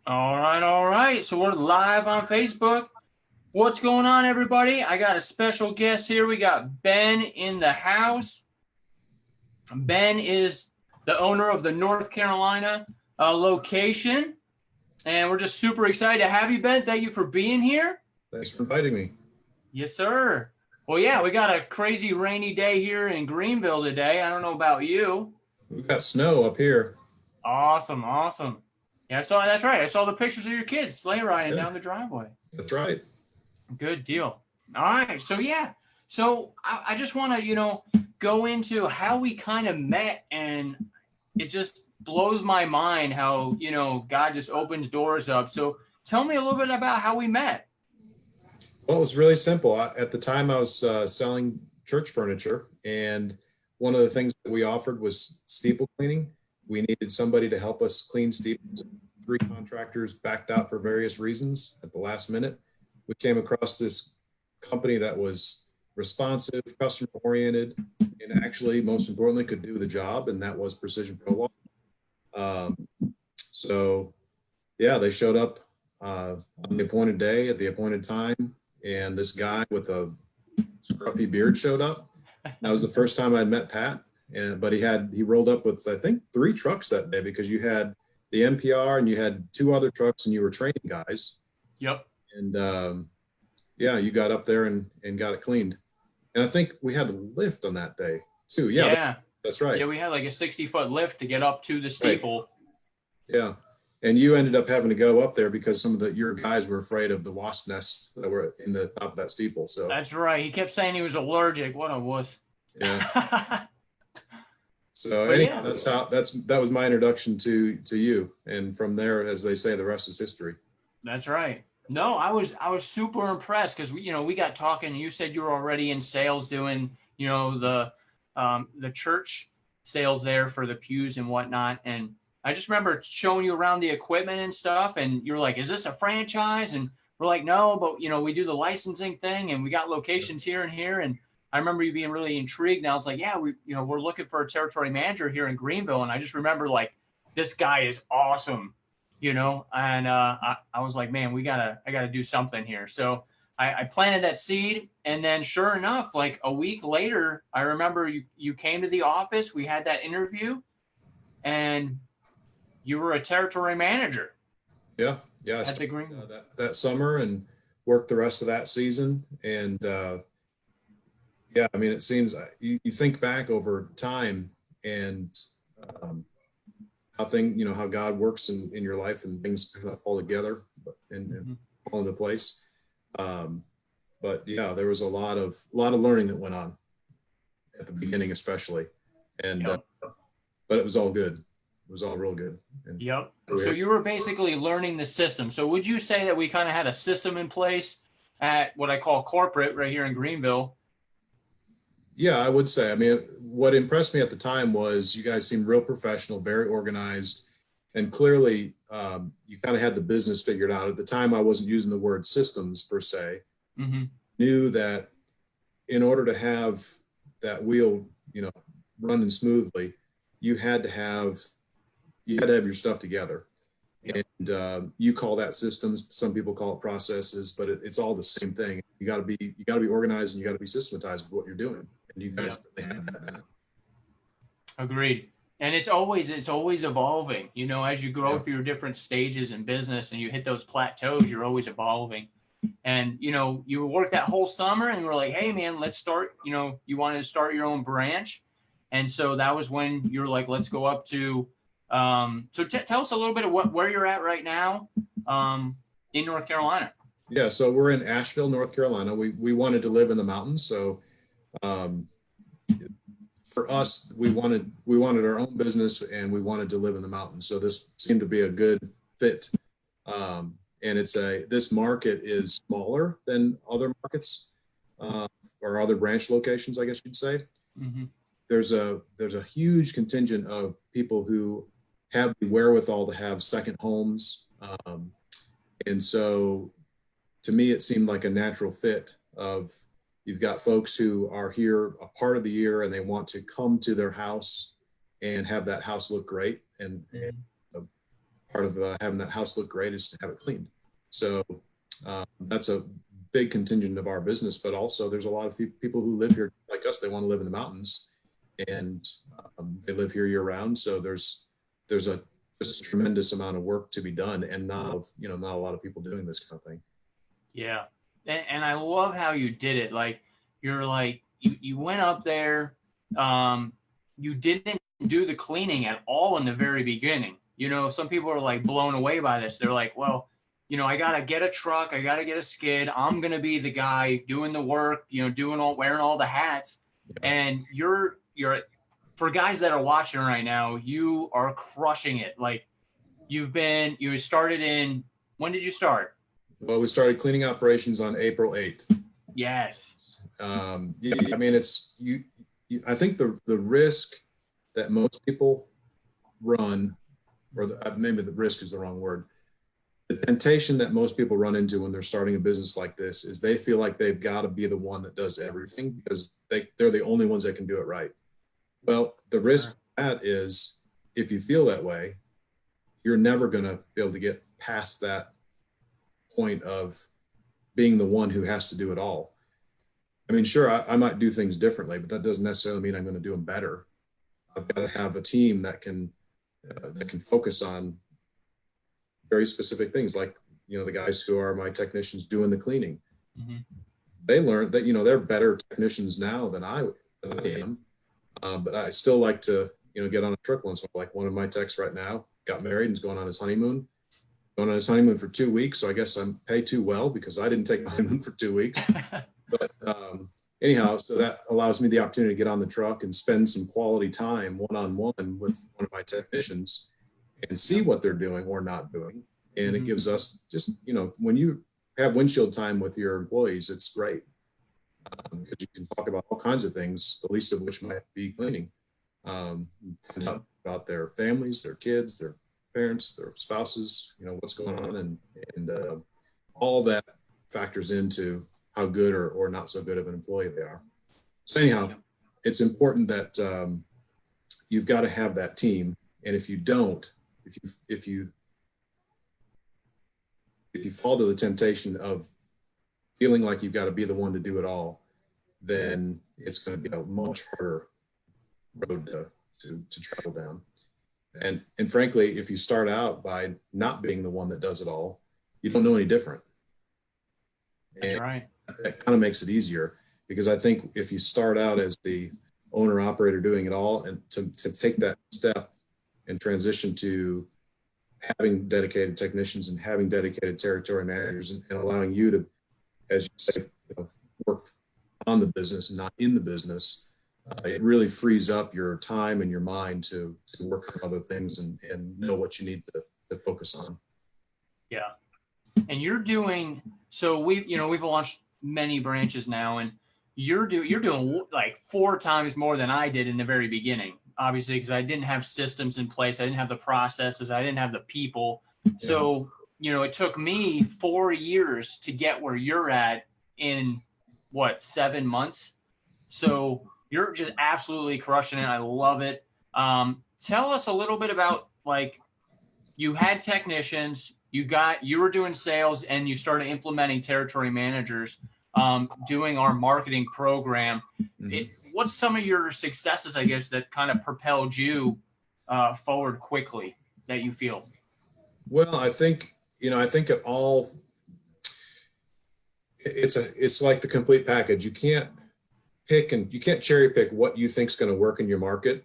All right, all right. So we're live on Facebook. What's going on, everybody? I got a special guest here. We got Ben in the house. Ben is the owner of the North Carolina location, and we're just super excited to have you, Ben. Thank you for being here. Thanks for inviting me. Yes, sir. Well, yeah, we got a crazy rainy day here in Greenville today. I don't know about you. We've got snow up here. Awesome, awesome. Yeah, I saw that's right. I saw the pictures of your kids sleigh riding Yeah, down the driveway. that's right. Good deal. All right. So yeah. So I just want to, go into how we kind of met, and it just blows my mind how, God just opens doors up. So tell me a little bit about how we met. Well, it was really simple. At the time, I was selling church furniture, and one of the things that we offered was steeple cleaning. We needed somebody to help us clean steeples. Three contractors backed out for various reasons at the last minute. We came across this company that was responsive, customer oriented, and actually, most importantly, could do the job, and that was Precision Pro Wall. So, yeah, they showed up on the appointed day at the appointed time, and this guy with a scruffy beard showed up. That was the first time I'd met Pat, but he rolled up with, I think, 3 trucks that day, because you had the NPR and you had 2 other trucks, and you were training guys. Yep. And yeah, you got up there and got it cleaned. And I think we had a lift on that day too. Yeah, Yeah. that's right. Yeah. We had like a 60-foot lift to get up to the steeple. Right. Yeah. And you ended up having to go up there because some of your guys were afraid of the wasp nests that were in the top of that steeple. So That's right. He kept saying he was allergic. What a wuss. yeah. So But anyhow, yeah. that was my introduction to you. And from there, as they say, the rest is history. That's right. No, I was super impressed because we got talking. You said you were already in sales doing the church sales there for the pews and whatnot. And I just remember showing you around the equipment and stuff. And you're like, "Is this a franchise?" And we're like, "No, but we do the licensing thing, and we got locations here and here." And I remember you being really intrigued. And I was like, "Yeah, we're looking for a territory manager here in Greenville." And I just remember like, this guy is awesome. And I was like, man, I gotta do something here. So I planted that seed, and then sure enough, like a week later, I remember you came to the office, we had that interview, and you were a territory manager Yeah. Yeah. I at the started Green. that summer and worked the rest of that season. And yeah, I mean, it seems you think back over time, and um, how God works in your life, and things kind of fall together and Mm-hmm. fall into place. Um, but yeah, there was a lot of learning that went on at the beginning, especially, and Yep. but it was all good. It was all real good. And Yep. So we you were basically learning the system. So would you say that we kind of had a system in place at what I call corporate right here in Greenville? Yeah, I would say. I mean, what impressed me at the time was you guys seemed real professional, very organized, and clearly you kind of had the business figured out. At the time, I wasn't using the word systems per se. Mm-hmm. Knew that in order to have that wheel, running smoothly, you had to have your stuff together. Yep. And you call that systems. Some people call it processes, but it's all the same thing. You got to be organized, and you got to be systematized with what you're doing. And you guys Yep. have that now. Agreed. And it's always evolving. As you grow Yeah. through your different stages in business and you hit those plateaus, you're always evolving. And you worked that whole summer and we're like, hey man, let's start, you wanted to start your own branch. And so that was when you're like, let's go up to tell us a little bit of where you're at right now in North Carolina. Yeah. So we're in Asheville, North Carolina. We wanted to live in the mountains. So um, for us, we wanted our own business, and we wanted to live in the mountains. So this seemed to be a good fit. And this market is smaller than other markets, or other branch locations, I guess you'd say. Mm-hmm. There's a huge contingent of people who have the wherewithal to have second homes. And so to me, it seemed like a natural fit of, you've got folks who are here a part of the year, and they want to come to their house and have that house look great, and part of having that house look great is to have it cleaned. So that's a big contingent of our business, but also there's a lot of people who live here like us. They want to live in the mountains, and they live here year round. So there's a just a tremendous amount of work to be done, and not a lot of people doing this kind of thing. Yeah. And I love how you did it. Like, you're like, you went up there, you didn't do the cleaning at all in the very beginning. You know, some people are like blown away by this. They're like, well, you know, I got to get a truck. I got to get a skid. I'm going to be the guy doing the work, you know, wearing all the hats. Yeah. And you're, for guys that are watching right now, you are crushing it. Like, you started in, when did you start? Well, we started cleaning operations on April 8th. Yes. Yeah, I mean, it's I think the risk that most people run, or maybe the risk is the wrong word. The temptation that most people run into when they're starting a business like this is they feel like they've got to be the one that does everything because they're the only ones that can do it right. Well, the risk of that is, if you feel that way, you're never going to be able to get past that point of being the one who has to do it all. I mean, sure, I might do things differently, but that doesn't necessarily mean I'm going to do them better. I've got to have a team that can focus on very specific things, like, you know, the guys who are my technicians doing the cleaning. Mm-hmm. They learned that, you know, they're better technicians now than I am, but I still like to, you know, get on a trip once. Like, one of my techs right now got married and is going on his honeymoon. Going on his honeymoon for 2 weeks, so I guess I'm paid too well because I didn't take my honeymoon for 2 weeks. But anyhow, so that allows me the opportunity to get on the truck and spend some quality time one-on-one with one of my technicians and see what they're doing or not doing. And it gives us just, you know, when you have windshield time with your employees, it's great because you can talk about all kinds of things, the least of which might be cleaning. Find out about their families, their kids, their parents, their spouses, you know, what's going on, and all that factors into how good or not so good of an employee they are. So anyhow, it's important that you've got to have that team, and if you don't, if you fall to the temptation of feeling like you've got to be the one to do it all, then it's going to be a much harder road to travel down. And frankly, if you start out by not being the one that does it all, you don't know any different. That's right. That kind of makes it easier, because I think if you start out as the owner operator doing it all, and to take that step and transition to having dedicated technicians and having dedicated territory managers and allowing you to, as you say, you know, work on the business, not in the business, it really frees up your time and your mind to work on other things and know what you need to focus on. Yeah. And you're doing, so we've launched many branches now, and you're doing like 4 times more than I did in the very beginning, obviously, because I didn't have systems in place. I didn't have the processes. I didn't have the people. Yeah. So, you know, it took me 4 years to get where you're at in 7 months. So you're just absolutely crushing it. I love it. Tell us a little bit about, like, you had technicians, you were doing sales, and you started implementing territory managers, doing our marketing program. Mm-hmm. What's some of your successes, I guess, that kind of propelled you forward quickly that you feel? Well, I think it all, it's like the complete package. You can't cherry pick what you think is going to work in your market.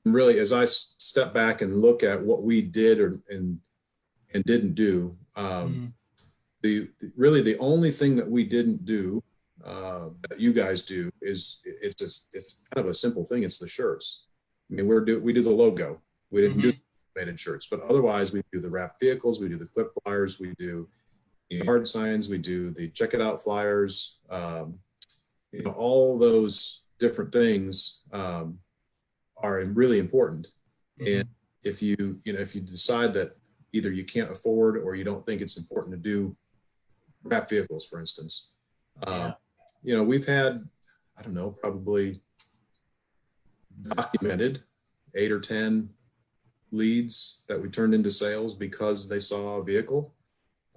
Really, as I step back and look at what we did and didn't do, the only thing that we didn't do that you guys do is it's kind of a simple thing. It's the shirts. I mean, we do the logo. We didn't do animated shirts, but otherwise we do the wrapped vehicles, we do the clip flyers, we do yard signs, we do the check it out flyers. You know, all those different things are really important. And if you decide that either you can't afford or you don't think it's important to do wrap vehicles, for instance, you know, we've had, I don't know, probably documented 8 or 10 leads that we turned into sales because they saw a vehicle.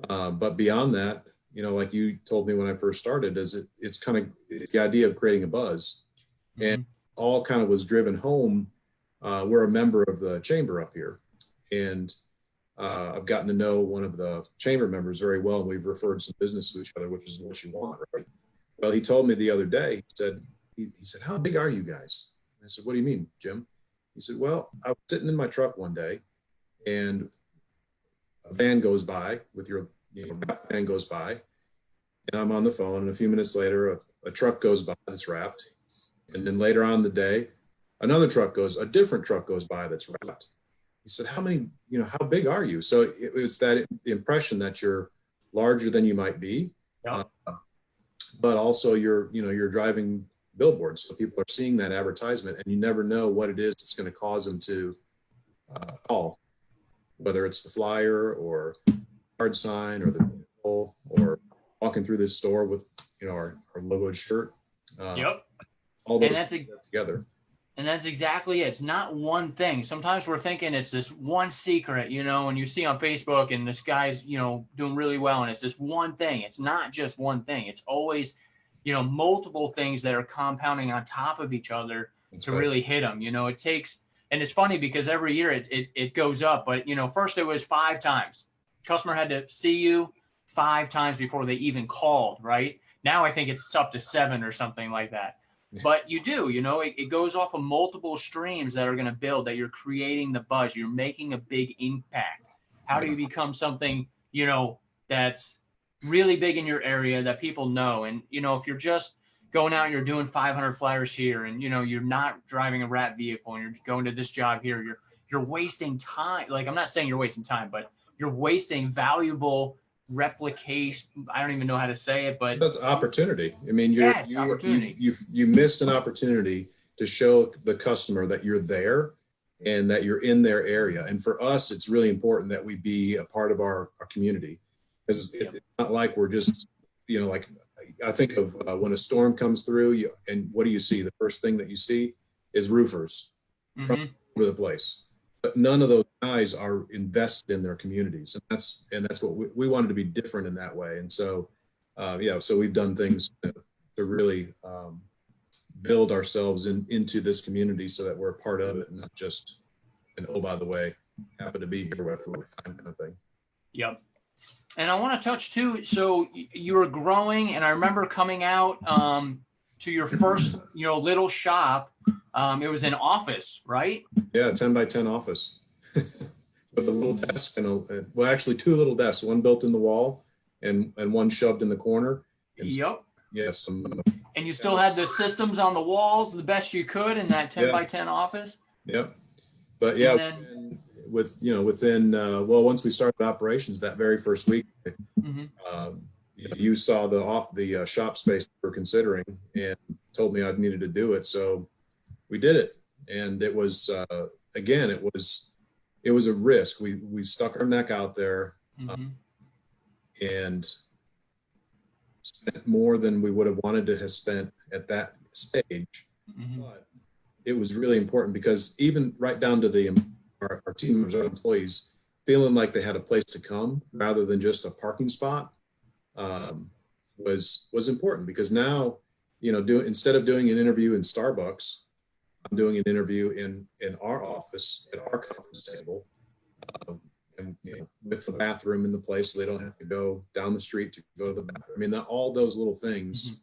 But beyond that, you know, like you told me when I first started, it's the idea of creating a buzz, and Mhm. all kind of was driven home. We're a member of the chamber up here, and I've gotten to know one of the chamber members very well, and we've referred some business to each other, which is what you want, right? Well, he told me the other day, he said, "How big are you guys?" I said, "What do you mean, Jim?" He said, "Well, I was sitting in my truck one day, and a van goes by with your, van goes by, and I'm on the phone, and a few minutes later, a truck goes by that's wrapped. And then later on in the day, a different truck goes by that's wrapped." He said, how big are you? So it was that impression that you're larger than you might be, Yep. but also you're driving billboards. So people are seeing that advertisement, and you never know what it is that's going to cause them to call, whether it's the flyer or card sign or the vehicle or walking through this store with, our logoed shirt. Yep. All And those that's things together. And that's exactly it. It's not one thing. Sometimes we're thinking it's this one secret, and you see on Facebook and this guy's, doing really well and it's this one thing. It's not just one thing. It's always, multiple things that are compounding on top of each other That's to right. really hit them. It takes, and it's funny because every year it goes up, but first it was 5 times. Customer had to see you 5 times before they even called, right? Now I think it's up to 7 or something like that. But you do, it goes off of multiple streams that are going to build, that you're creating the buzz, you're making a big impact. How do you become something, that's really big in your area that people know? And, if you're just going out and you're doing 500 flyers here and, you're not driving a wrap vehicle and you're going to this job here, you're wasting time. Like, I'm not saying you're wasting time, but you're wasting valuable replication. I don't even know how to say it, but That's opportunity. I mean, yes, opportunity. you missed an opportunity to show the customer that you're there and that you're in their area. And for us, it's really important that we be a part of our community, because Yep. it's not like we're just, like I think of when a storm comes through, and what do you see? The first thing that you see is roofers from Mm-hmm. over the place. But none of those guys are invested in their communities, and that's what we wanted to be different in that way. And so, so we've done things to really build ourselves into this community so that we're a part of it, and not just an, oh, by the way, happen to be here with time kind of thing. Yep. And I want to touch too. So you were growing, and I remember coming out to your first, little shop. It was an office, right? Yeah, 10 by 10 office with a little desk and well, actually 2 little desks, one built in the wall and one shoved in the corner. And Yep. yes, And you still had the systems on the walls the best you could in that 10 Yeah. by 10 office. Yep. But yeah, And then, within once we started operations that very first week, mhm. you saw the shop space we were considering and told me I needed to do it, so we did it. And it was again, it was a risk. We stuck our neck out there and spent more than we would have wanted to have spent at that stage. But it was really important because even right down to our team members, our employees, feeling like they had a place to come rather than just a parking spot was important. Because now, instead of doing an interview in Starbucks, I'm doing an interview in our office at our conference table, and with the bathroom in the place, so they don't have to go down the street to go to the bathroom. I mean, all those little things,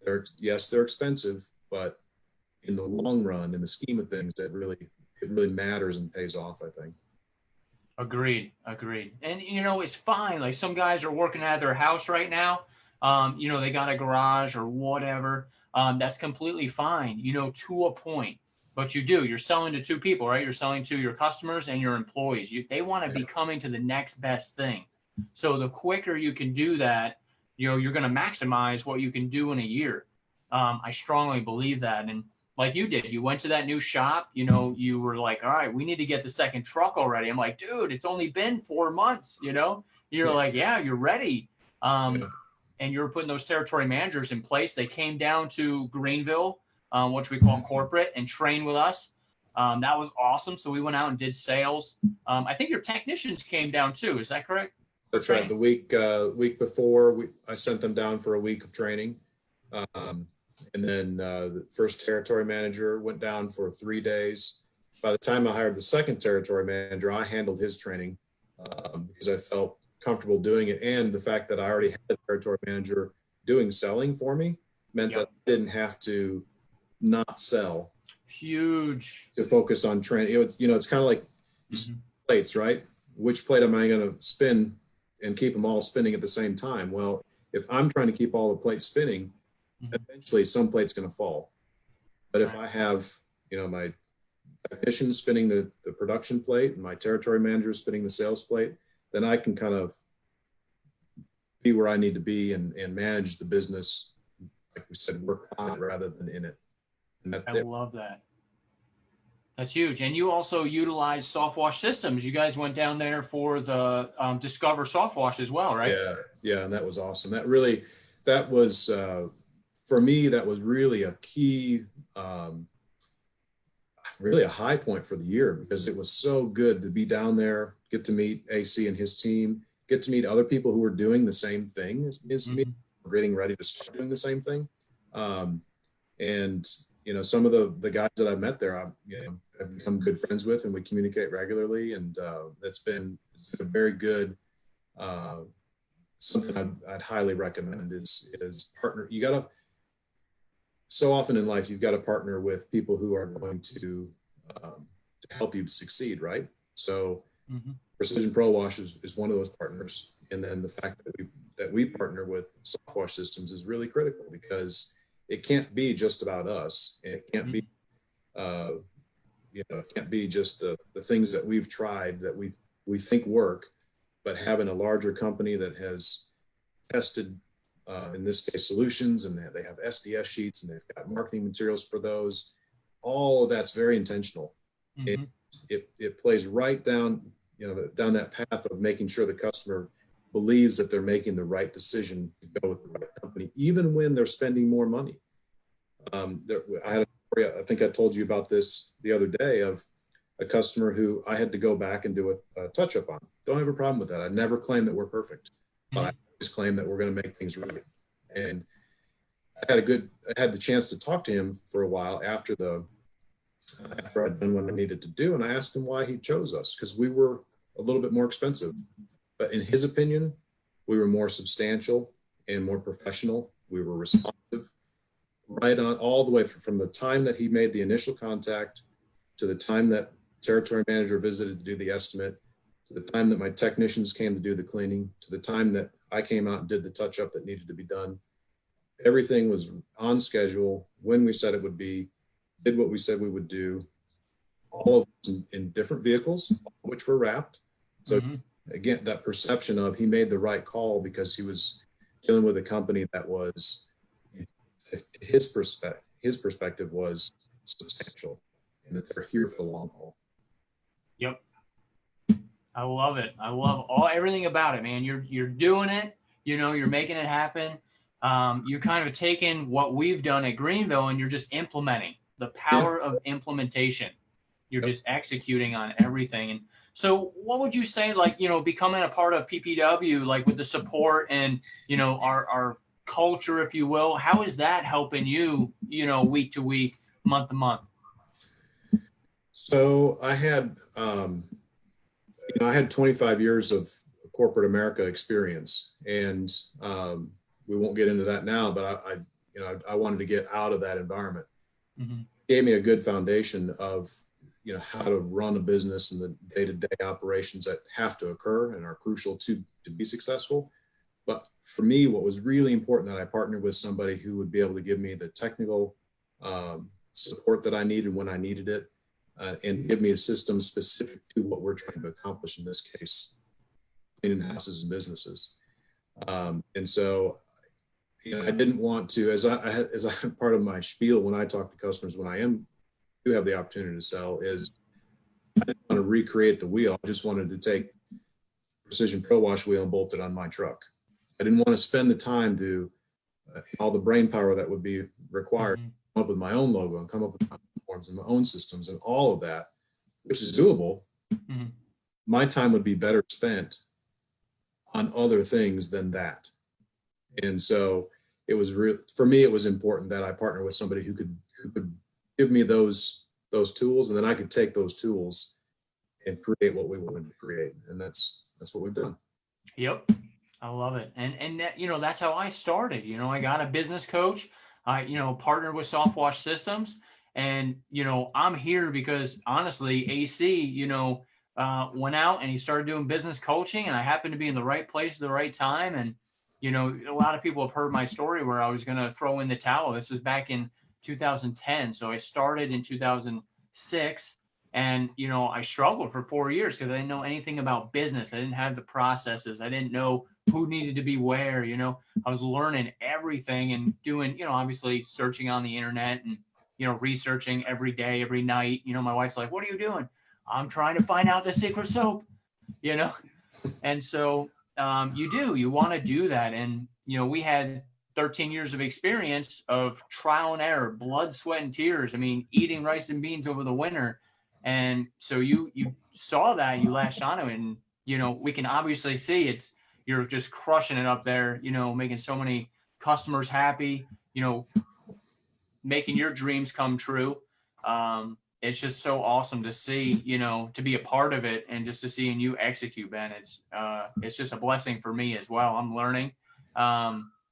they're expensive, but in the long run, in the scheme of things, it really matters and pays off, I think. Agreed. And it's fine. Like, some guys are working out of their house right now. They got a garage or whatever. That's completely fine, to a point. But you're selling to 2 people, right? You're selling to your customers and your employees. They want to be coming to the next best thing. So the quicker you can do that, you're going to maximize what you can do in a year. I strongly believe that. And like you did, you went to that new shop, you were like, all right, we need to get the second truck already. I'm like, dude, it's only been 4 months, you're like, yeah, you're ready. And you're putting those territory managers in place. They came down to Greenville, which we call corporate, and train with us. That was awesome. So we went out and did sales. I think your technicians came down too. Is that correct? That's right. The week before, I sent them down for a week of training. And then the first territory manager went down for 3 days. By the time I hired the second territory manager, I handled his training because I felt comfortable doing it. And the fact that I already had a territory manager doing selling for me meant that I didn't have to not sell. Huge. To focus on training. It's kind of like plates, right? Which plate am I going to spin and keep them all spinning at the same time? Well, if I'm trying to keep all the plates spinning, eventually some plate's going to fall. But if I have, my technician spinning the production plate and my territory manager spinning the sales plate, then I can kind of be where I need to be and manage the business, like we said, work on it rather than in it. And I love that. That's huge. And you also utilize soft wash systems. You guys went down there for the Discover soft wash as well, right? Yeah. And that was awesome. That was, for me, that was really a key, really a high point for the year because it was so good to be down there, get to meet AC and his team, get to meet other people who were doing the same thing as me, getting ready to start doing the same thing. And, some of the guys that I've met there, I've become good friends with, and we communicate regularly. And it's been a very good, something I'd highly recommend is partner. You got to, so often in life, you've got to partner with people who are going to help you succeed, right? So Precision Pro Wash is one of those partners. And then the fact that we partner with Soft Wash Systems is really critical because it can't be just about us. It can't be, it can't be just the things that we've tried that we think work, but having a larger company that has tested, in this case, solutions, and they have SDS sheets and they've got marketing materials for those. All of that's very intentional. It plays right down, down that path of making sure the customer believes that they're making the right decision to go with the right company, even when they're spending more money. I had a story, I think I told you about this the other day, of a customer who I had to go back and do a touch-up on. Don't have a problem with that. I never claim that we're perfect, but I always claim that we're going to make things right. And I had the chance to talk to him for a while after I'd done what I needed to do. And I asked him why he chose us, because we were a little bit more expensive. But in his opinion, we were more substantial and more professional. We were responsive right on all the way from the time that he made the initial contact to the time that territory manager visited to do the estimate, to the time that my technicians came to do the cleaning, to the time that I came out and did the touch up that needed to be done. Everything was on schedule when we said it would be, did what we said we would do, all of us in different vehicles, which were wrapped. So again, that perception of he made the right call because he was dealing with a company that was, his perspective was substantial and that they're here for the long haul. Yep. I love it. I love everything about it, man. You're doing it, you're making it happen. You're kind of taking what we've done at Greenville and you're just implementing the power of implementation. You're just executing on everything. And so what would you say, becoming a part of PPW, like with the support and, our culture, if you will, how is that helping you, week to week, month to month? So I had, I had 25 years of corporate America experience, and we won't get into that now, but I wanted to get out of that environment. It gave me a good foundation of, how to run a business and the day-to-day operations that have to occur and are crucial to be successful. But for me, what was really important that I partnered with somebody who would be able to give me the technical support that I needed when I needed it, and give me a system specific to what we're trying to accomplish, in this case, cleaning houses and businesses. And so, I didn't want to, as part of my spiel when I talk to customers, when I do have the opportunity to sell, is I didn't want to recreate the wheel. I just wanted to take Precision Pro Wash wheel and bolt it on my truck. I didn't want to spend the time to all the brain power that would be required. I up with my own logo and come up with my own forms and my own systems and all of that, which is doable, Mhm. my time would be better spent on other things than that. And so it was for me, it was important that I partner with somebody who could give me those tools, and then I could take those tools and create what we wanted to create. And that's what we've done. Yep. I love it. And that, that's how I started. I got a business coach. I, partnered with Softwash Systems. And, I'm here because honestly, AC, went out and he started doing business coaching, and I happened to be in the right place at the right time. And, a lot of people have heard my story where I was going to throw in the towel. This was back in 2010. So I started in 2006. And, I struggled for 4 years because I didn't know anything about business. I didn't have the processes. I didn't know who needed to be where. I was learning everything and doing, obviously searching on the internet and, researching every day, every night. My wife's like, "What are you doing?" "I'm trying to find out the secret soap," you know? And so you want to do that. And, we had 13 years of experience of trial and error, blood, sweat, and tears. I mean, eating rice and beans over the winter. And so you saw that, you latched onto it, and, we can obviously see you're just crushing it up there, making so many customers happy, making your dreams come true. It's just so awesome to see, to be a part of it and just to seeing you execute, Ben. It's just a blessing for me as well. I'm learning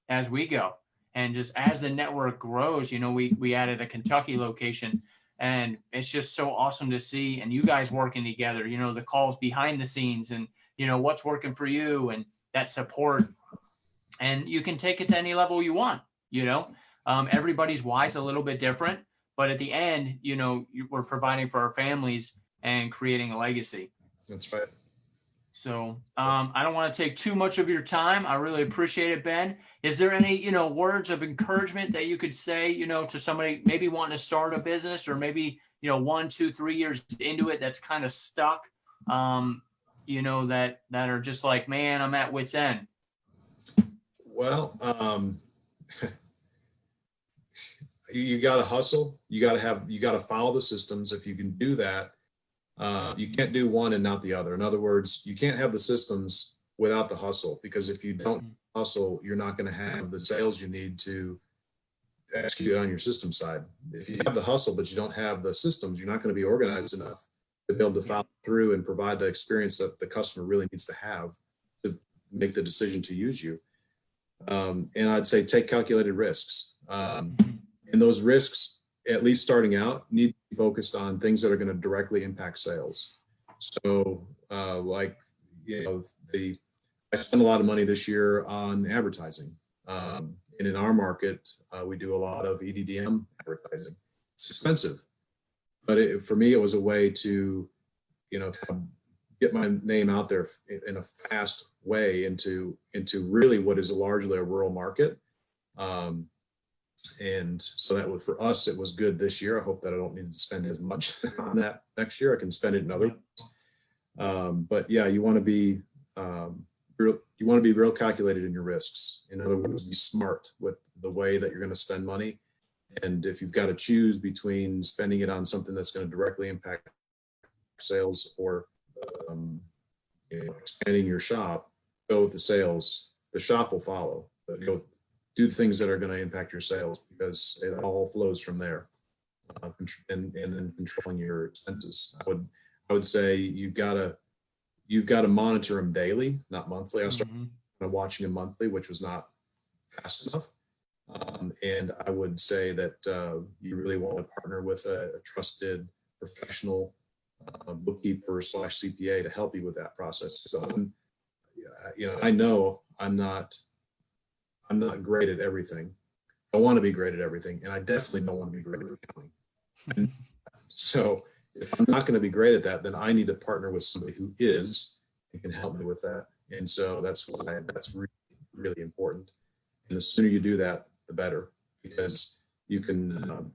as we go. And just as the network grows, we added a Kentucky location, and it's just so awesome to see, and you guys working together, the calls behind the scenes and, what's working for you and that support. And you can take it to any level you want, everybody's why's a little bit different, but at the end, we're providing for our families and creating a legacy. That's right. So I don't want to take too much of your time. I really appreciate it, Ben. Is there any, words of encouragement that you could say, to somebody maybe wanting to start a business, or maybe, 1, 2, 3 years into it that's kind of stuck, that are just like, man, I'm at wit's end? Well, you got to hustle. You got to follow the systems. If you can do that, you can't do one and not the other. In other words, you can't have the systems without the hustle, because if you don't hustle, you're not going to have the sales you need to execute on your system side. If you have the hustle, but you don't have the systems, you're not going to be organized enough to be able to follow through and provide the experience that the customer really needs to have to make the decision to use you. And I'd say take calculated risks. And those risks, at least starting out, need to be focused on things that are going to directly impact sales. So I spent a lot of money this year on advertising. And in our market, we do a lot of EDDM advertising. It's expensive, but for me, it was a way to, kind of get my name out there in a fast way into really what is largely a rural market. And so that was, for us, it was good this year. I hope that I don't need to spend as much on that next year. I can spend it in other ways. But yeah, you want to be real calculated in your risks. In other words, be smart with the way that you're going to spend money. And if you've got to choose between spending it on something that's going to directly impact sales or expanding your shop, go with the sales. The shop will follow. But go do the things that are going to impact your sales, because it all flows from there. And then controlling your expenses. I would say you've got to monitor them daily, not monthly. I started watching them monthly, which was not fast enough. And I would say that you really want to partner with a trusted professional bookkeeper / CPA to help you with that process. So I know I'm not great at everything. I want to be great at everything, and I definitely don't want to be great at accounting. And so if I'm not going to be great at that, then I need to partner with somebody who is and can help me with that. And so that's why that's really, really important. And the sooner you do that, the better, because you can,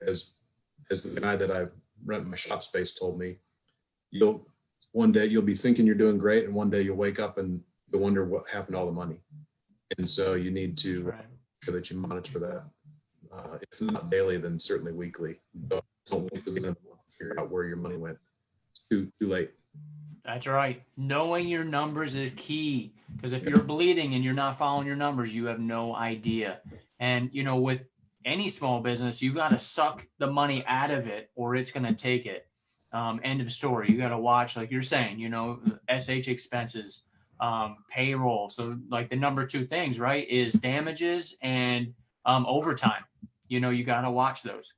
as the guy that I rent my shop space told me, one day you'll be thinking you're doing great, and one day you'll wake up and you'll wonder what happened to all the money. And so you need to make sure that you monitor that. if not daily, then certainly weekly. Don't wait till the end of the month to figure out where your money went. It's too late. That's right. Knowing your numbers is key, because if you're bleeding and you're not following your numbers, you have no idea. And, you know, with any small business, you got to suck the money out of it or it's going to take it. End of story. You got to watch, like you're saying, you know, SH expenses, payroll. So like the number two things, right, is damages and overtime. You know, you got to watch those.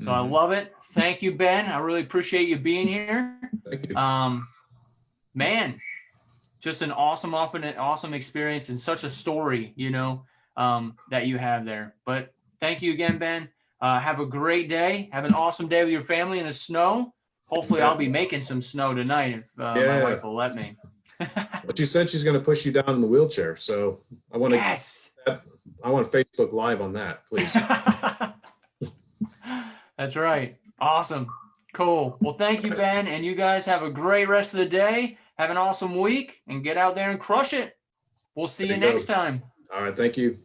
So I love it. Thank you, Ben. I really appreciate you being here. Thank you. Man, just an awesome experience and such a story, you know, that you have there. But thank you again, Ben. Have a great day. Have an awesome day with your family in the snow. Hopefully I'll be making some snow tonight if my wife will let me. But she said she's going to push you down in the wheelchair. So I want to, Yes. I want Facebook Live on that, please. That's right. Awesome. Cool. Well, thank you, Ben. And you guys have a great rest of the day. Have an awesome week and get out there and crush it. We'll see you There you go. next time. All right. Thank you.